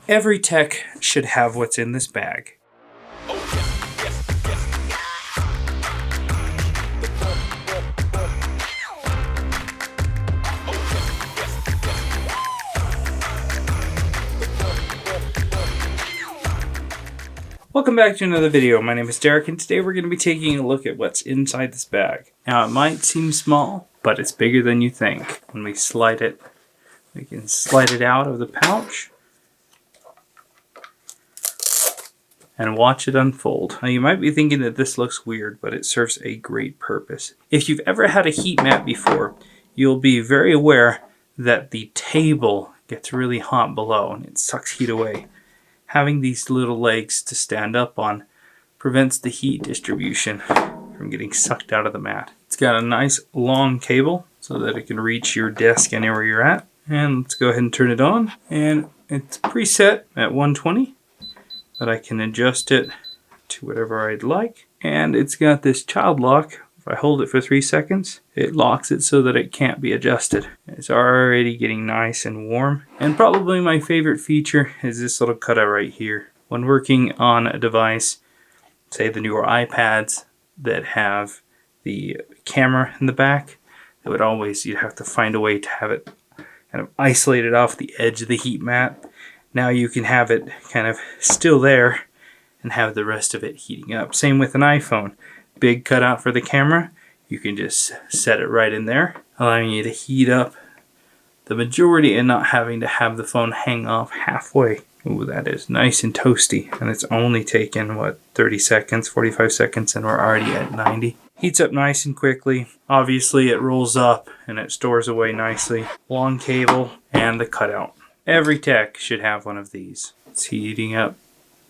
Every tech should have what's in this bag. Welcome back to another video. My name is Derek, and today we're going to be taking a look at what's inside this bag. Now, it might seem small, but it's bigger than you think. When we slide it, we can slide it out of the pouch and watch it unfold. Now, you might be thinking that this looks weird, but it serves a great purpose. If you've ever had a heat mat before, you'll be very aware that the table gets really hot below and it sucks heat away. Having these little legs to stand up on prevents the heat distribution from getting sucked out of the mat. It's got a nice long cable so that it can reach your desk anywhere you're at. And let's go ahead and turn it on. And it's preset at 120, but I can adjust it to whatever I'd like. And it's got this child lock. If I hold it for 3 seconds, it locks it so that it can't be adjusted. It's already getting nice and warm. And probably my favorite feature is this little cutout right here. When working on a device, say the newer iPads that have the camera in the back, you'd have to find a way to have it kind of isolated off the edge of the heat mat. Now you can have it kind of still there and have the rest of it heating up. Same with an iPhone. Big cutout for the camera. You can just set it right in there, allowing you to heat up the majority and not having to have the phone hang off halfway. Ooh, that is nice and toasty. And it's only taken, what, 30 seconds, 45 seconds, and we're already at 90. Heats up nice and quickly. Obviously it rolls up and it stores away nicely. Long cable and the cutout. Every tech should have one of these. It's heating up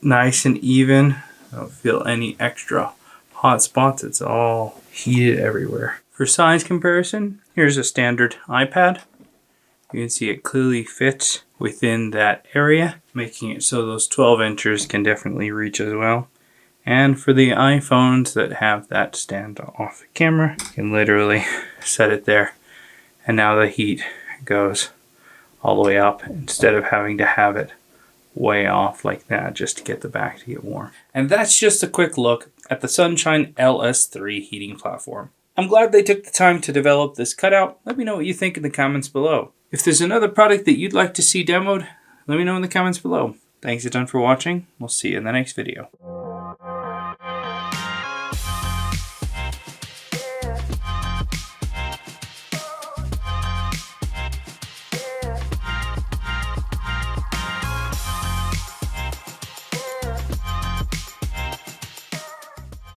nice and even. I don't feel any extra hot spots. It's all heated everywhere. For size comparison, here's a standard iPad. You can see it clearly fits within that area, making it so those 12 inches can definitely reach as well. And for the iPhones that have that stand-off camera, you can literally set it there. And now the heat goes all the way up instead of having to have it way off like that just to get the back to get warm. And that's just a quick look at the Sunshine LS3 heating platform. I'm glad they took the time to develop this cutout. Let me know what you think in the comments below. If there's another product that you'd like to see demoed, let me know in the comments below. Thanks a ton for watching. We'll see you in the next video.